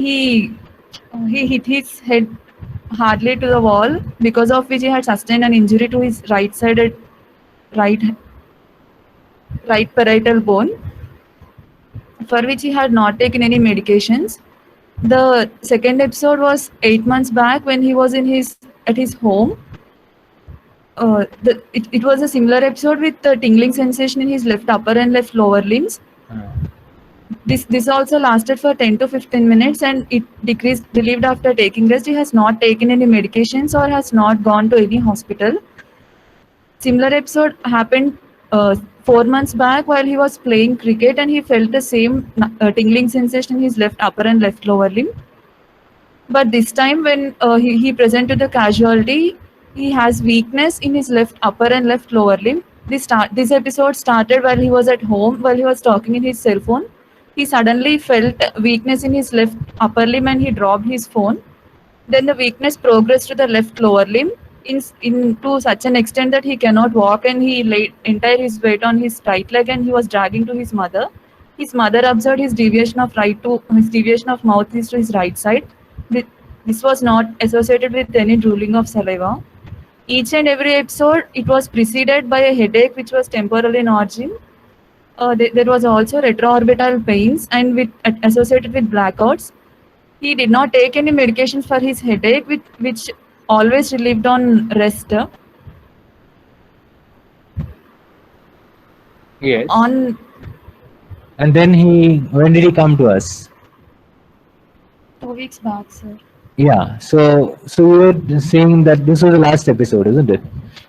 he he hit his head hardly to the wall, because of which he had sustained an injury to his right right parietal bone, for which he had not taken any medications. The second episode was 8 months back when he was in his at his home. It was a similar episode with the tingling sensation in his left upper and left lower limbs. This also lasted for 10 to 15 minutes and it decreased relieved after taking rest. He has not taken any medications or has not gone to any hospital. Similar episode happened 4 months back while he was playing cricket and he felt the same tingling sensation in his left upper and left lower limb. But this time when he presented the casualty, he has weakness in his left upper and left lower limb. This episode started while he was at home, while he was talking in his cell phone. He suddenly felt weakness in his left upper limb and he dropped his phone. Then the weakness progressed to the left lower limb to such an extent that he cannot walk, and he laid entire his weight on his right leg and he was dragging to his mother. His mother observed his deviation of mouth is to his right side. This was not associated with any drooling of saliva. Each and every episode, it was preceded by a headache which was temporary in origin. There was also retroorbital pains and associated with blackouts. He did not take any medications for his headache, which always relieved on rest. Yes. On And then when did he come to us? 2 weeks back, sir. Yeah. So we were saying that this was the last episode, isn't it?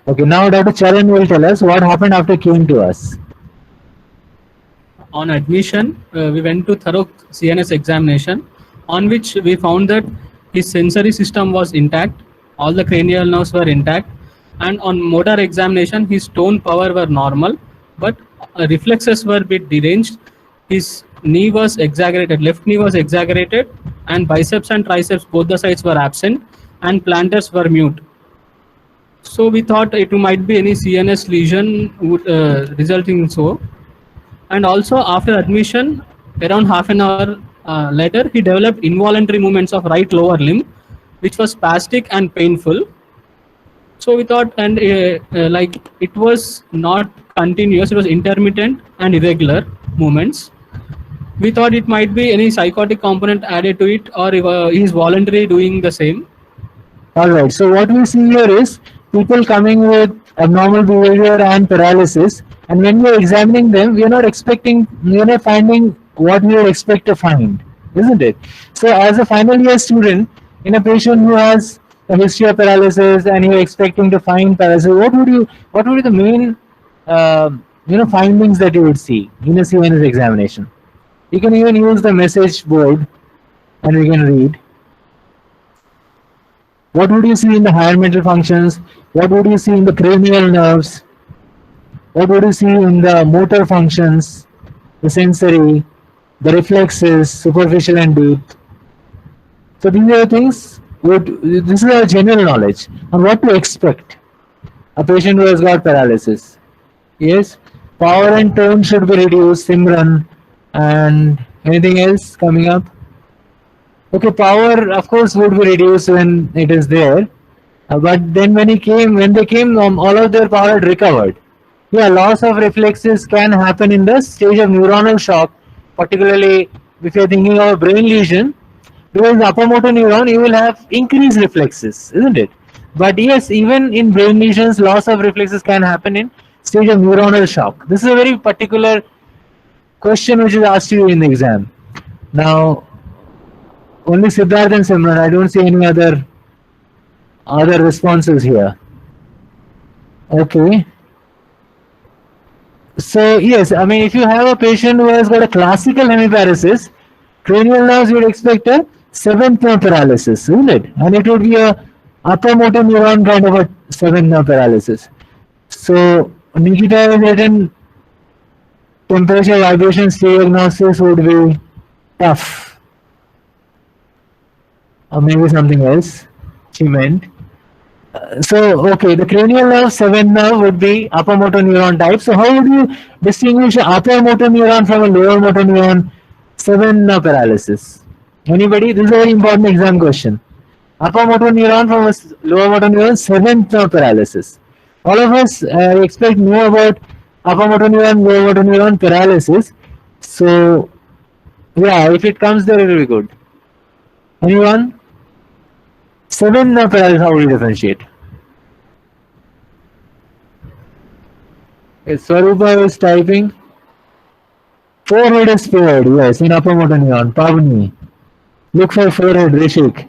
Okay. Now Dr. Charan will tell us what happened after he came to us. On admission, we went to thorough CNS examination, on which we found that his sensory system was intact, all the cranial nerves were intact, and on motor examination, his tone power were normal, but reflexes were a bit deranged. His knee was exaggerated, left knee was exaggerated, and biceps and triceps, both the sides were absent, and plantars were mute. So we thought it might be any CNS lesion resulting in so. And also after admission, around half an hour later, he developed involuntary movements of right lower limb, which was spastic and painful. So we thought, and like it was not continuous, it was intermittent and irregular movements. We thought it might be any psychotic component added to it, or he is voluntarily doing the same. All right. So what we see here is people coming with abnormal behavior and paralysis, and when we are examining them, we are not finding what we would expect to find, isn't it? So as a final year student, in a patient who has a history of paralysis and you're expecting to find paralysis, what would be the main findings that you would see in a CNS examination? You can even use the message board and we can read. What would you see in the higher mental functions? What would you see in the cranial nerves? What would you see in the motor functions, the sensory, the reflexes, superficial and deep? So these are the things, this is our general knowledge on what to expect a patient who has got paralysis. Yes, power and tone should be reduced, Simran, and anything else coming up? Okay, power of course would be reduced when it is there, but then when they came, all of their power had recovered. Yeah, loss of reflexes can happen in the stage of neuronal shock, particularly if you are thinking of a brain lesion, because the upper motor neuron, you will have increased reflexes, isn't it? But yes, even in brain lesions, loss of reflexes can happen in stage of neuronal shock. This is a very particular question which is asked you in the exam. Now, only Siddharth and Simran, I don't see any other responses here. Okay. So yes, I mean, if you have a patient who has got a classical hemiparesis, cranial nerves, you would expect a 7th nerve paralysis, isn't it? And it would be a upper motor neuron kind of a 7th nerve paralysis. So Nikita has written temperature vibration state diagnosis would be tough. Or maybe something else she meant. Okay, the cranial nerve, 7th nerve would be upper motor neuron type. So how would you distinguish an upper motor neuron from a lower motor neuron 7th nerve paralysis? Anybody? This is a very important exam question. Upper motor neuron from lower motor neuron, seventh nerve paralysis. All of us expect more about upper motor neuron, lower motor neuron paralysis. So, yeah, if it comes there, it will be good. Anyone? Seventh nerve paralysis, how will you differentiate? Swarupa is typing. Forehead is spared, yes, in upper motor neuron. Pavni. Look for forehead, Rishik.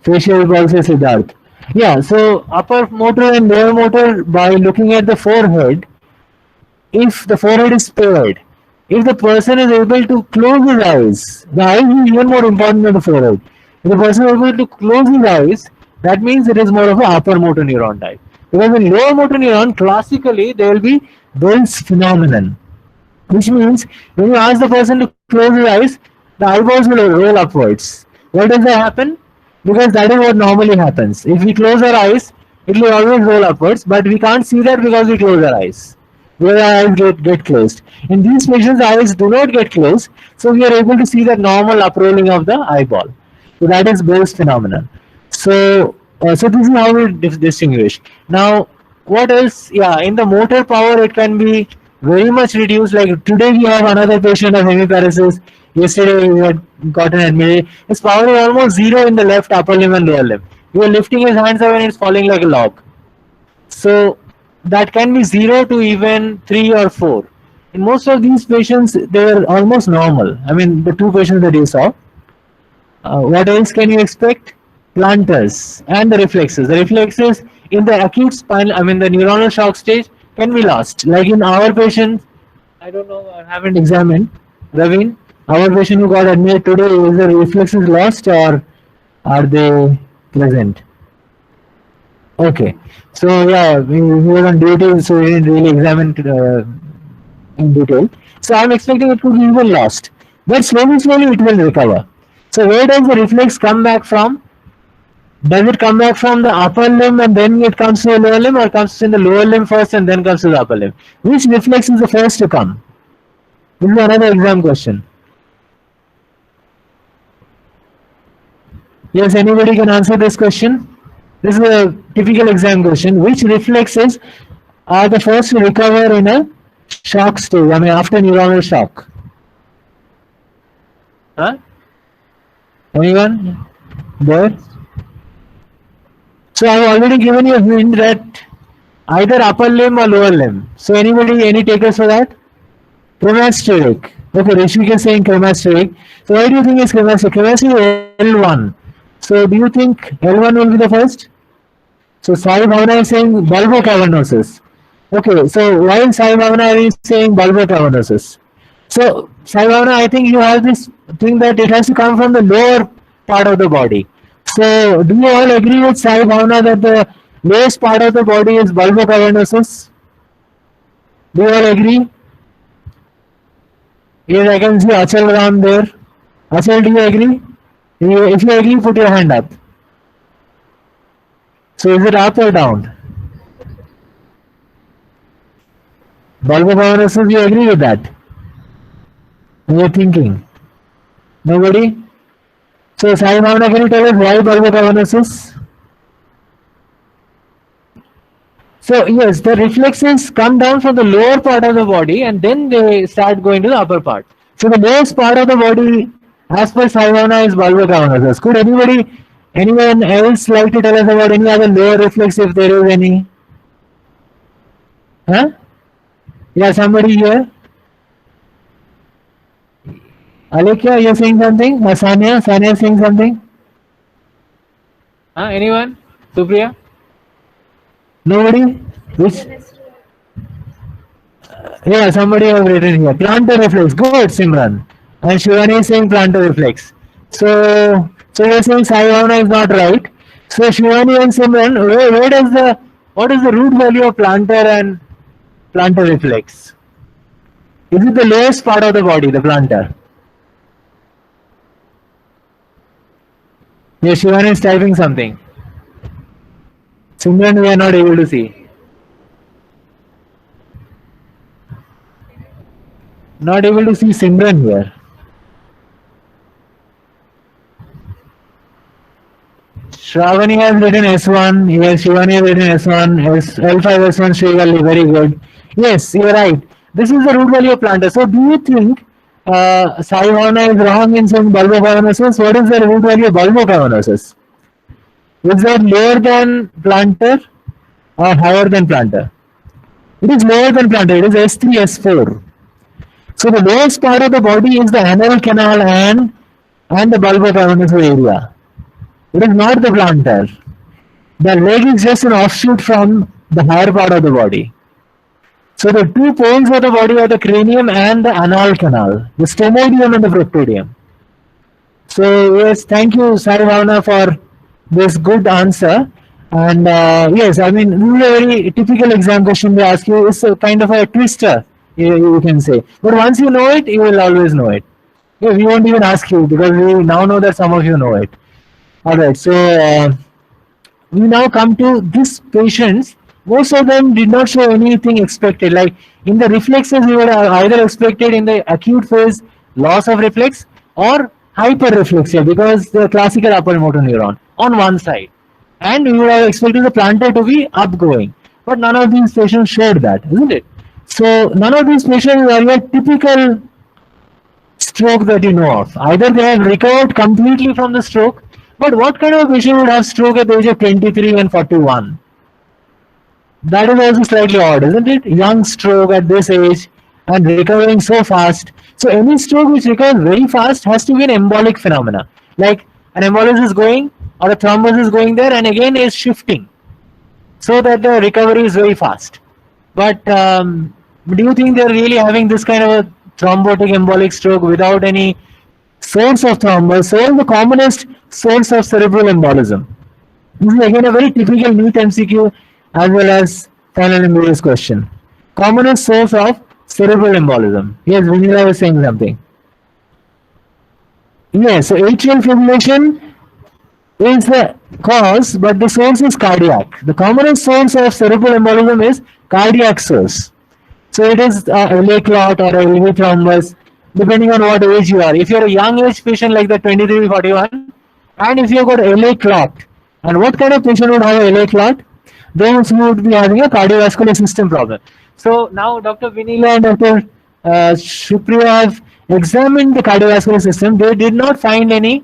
Facial pulse is Siddharth. Yeah, so upper motor and lower motor, by looking at the forehead, if the forehead is spared, if the person is able to close his eyes, the eyes is even more important than the forehead. If the person is able to close his eyes, that means it is more of an upper motor neuron type. Because in lower motor neuron, classically, there will be Bell's phenomenon, which means when you ask the person to close his eyes, the eyeballs will roll upwards. Why does that happen? Because that is what normally happens. If we close our eyes, it will always roll upwards, but we can't see that because we close our eyes. Where our eyes get closed. In these patients, the eyes do not get closed, so we are able to see the normal uprolling of the eyeball. So that is Bell's phenomenon. So, so this is how we distinguish. Now, what else? Yeah, in the motor power, it can be very much reduced. Like today, we have another patient of hemiparesis. Yesterday, we had gotten admitted. His power is almost zero in the left upper limb and lower limb. You are lifting his hands up and it's falling like a log. So that can be 0 to even 3 or 4. In most of these patients, they are almost normal. I mean, the two patients that you saw. What else can you expect? Planters and the reflexes. The reflexes in the acute spinal, I mean the neuronal shock stage, can be lost. Like in our patient, I don't know, I haven't examined. Raveen, our patient who got admitted today, is the reflexes lost or are they present? Okay, so yeah, we were on duty, so we didn't really examine in detail. So I'm expecting it could be even lost, but slowly it will recover. So where does the reflex come back from? Does it come back from the upper limb and then it comes to the lower limb, or comes in the lower limb first and then comes to the upper limb? Which reflex is the first to come? This is another exam question. Yes, anybody can answer this question? This is a typical exam question. Which reflexes are the first to recover in a shock stage? I mean, after neuronal shock. Huh? Anyone? There? So I have already given you a hint that either upper limb or lower limb. So anybody, any takers for that? Cremasteric. Okay, Rishik is saying cremasteric. So why do you think it's cremasteric? Cremasteric is L1. So do you think L1 will be the first? So Sai Bhavana is saying bulbocavernosus. Okay, so while Sai Bhavana is saying bulbocavernosus. So Sai Bhavana, I think you have this thing that it has to come from the lower part of the body. So do you all agree with Sai Bhavana that the lowest part of the body is bulbocavernosus? Do you all agree? Yes, I can see Achal around there. Achal, do you agree? If you agree, put your hand up. So is it up or down? Bulbocavernosus, you agree with that? You're thinking. Nobody? So Sai Bhavana, can you tell us why bulbocavernosus? So yes, the reflexes come down from the lower part of the body and then they start going to the upper part. So the lowest part of the body, as per Sai Bhavana, is bulbocavernosus. Could anyone else like to tell us about any other lower reflex if there is any? Huh? Yeah, somebody here? Alekia, you're saying something? Sania saying something? Huh? Anyone? Supriya? Nobody? Which? Yeah, somebody has written here. Plantar reflex. Good, Simran. And Shivani is saying plantar reflex. So you're saying Sai Bhavana is not right. So Shivani and Simran, what is the root value of plantar and plantar reflex? Is it the lowest part of the body, the plantar? Yeah, Shivani is typing something. Simran, we are not able to see. Not able to see Simran here. Shravani has written S1. Yes, Shivani has written S1. L5 S1 Srivalli. Very good. Yes, you're right. This is the root value of plantar. So do you think Sai Bhavana is wrong in saying bulbocavenosus? What is the root value of bulbocavenosus? Is that lower than plantar or higher than plantar? It is lower than plantar. It is S3, S4. So the lowest part of the body is the anal canal and the bulbocavernosus area. It is not the plantar. The leg is just an offshoot from the higher part of the body. So the two poles of the body are the cranium and the anal canal, the stomoidium and the proctodium. So yes, thank you, Sai Bhavana, for this good answer. And yes, I mean, this is a very typical exam question they ask you. It's a kind of a twister, you can say. But once you know it, you will always know it. Yeah, we won't even ask you because we now know that some of you know it. Alright, so we now come to these patients. Most of them did not show anything expected. Like in the reflexes, we would have either expected in the acute phase loss of reflex or hyperreflexia because the classical upper motor neuron on one side. And we would have expected the plantar to be upgoing. But none of these patients showed that, isn't it? So none of these patients are your typical stroke that you know of. Either they have recovered completely from the stroke, but what kind of patient would have stroke at the age of 23 and 41? That is also slightly odd, isn't it? Young stroke at this age and recovering so fast. So any stroke which recovers very fast has to be an embolic phenomena. Like an embolus is going or a thrombus is going there and again is shifting so that the recovery is very fast. But do you think they're really having this kind of a thrombotic embolic stroke without any source of thrombus? So the commonest source of cerebral embolism. This is again a very typical NEET MCQ as well as final MBBS question. Commonest source of cerebral embolism. Yes, Vinila was saying something. Yes, so atrial fibrillation is the cause, but the source is cardiac. The commonest source of cerebral embolism is cardiac source. So it is a LA clot or a LV thrombus, depending on what age you are. If you're a young age patient like the 23-41, and if you've got LA clot, and what kind of patient would have a LA clot? Those who would be having a cardiovascular system problem. So now Dr. Vinila and Dr. Shupriya have examined the cardiovascular system. They did not find any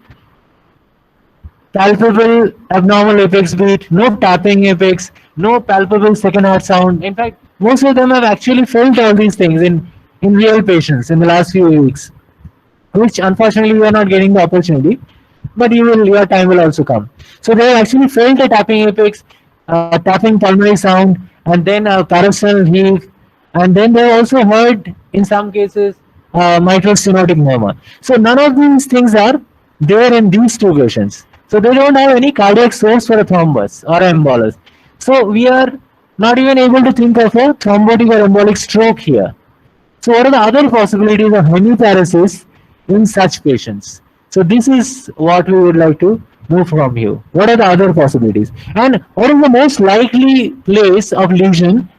palpable abnormal apex beat, no tapping apex, no palpable second heart sound. In fact, most of them have actually felt all these things in real patients in the last few weeks, which unfortunately we are not getting the opportunity, but your time will also come. So they have actually felt a tapping apex, tapping pulmonary sound, and then a paroxysmal heave, and then they also heard in some cases mitral stenotic murmur. So none of these things are there in these two patients. So they don't have any cardiac source for a thrombus or an embolus. So we are not even able to think of a thrombotic or embolic stroke here. So what are the other possibilities of hemiparesis in such patients? So this is what we would like to know from you. What are the other possibilities? And what is the most likely place of lesion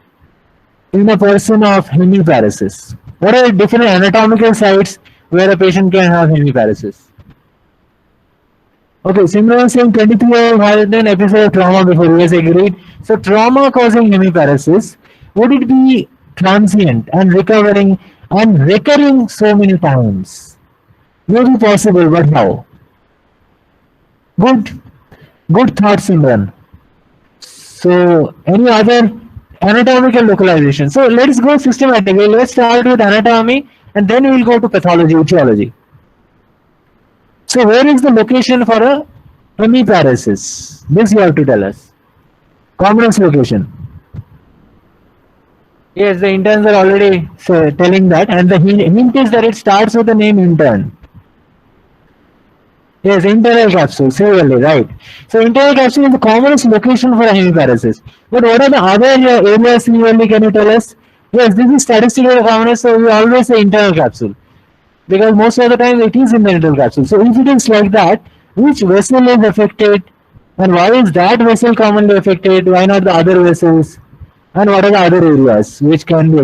in a person of hemiparesis? What are the different anatomical sites where a patient can have hemiparesis? Okay, Simran was saying 23 had an episode of trauma before, we agreed. So trauma causing hemiparesis, would it be transient and recovering and recurring so many times? Maybe possible, but how? Good thought, Simran. So any other anatomical localization? So let's go systematically. Let's start with anatomy and then we will go to pathology, etiology. So where is the location for a hemiparesis? This you have to tell us. Commonest location. Yes, the interns are already telling that, and the hint is that it starts with the name intern. Yes, internal capsule, clearly, right. So internal capsule is the commonest location for a hemiparesis. But what are the other areas clearly, can you tell us? Yes, this is statistically commonest, so we always say internal capsule. Because most of the time it is in the internal capsule. So if it is like that, which vessel is affected and why is that vessel commonly affected? Why not the other vessels? And what are the other areas which can be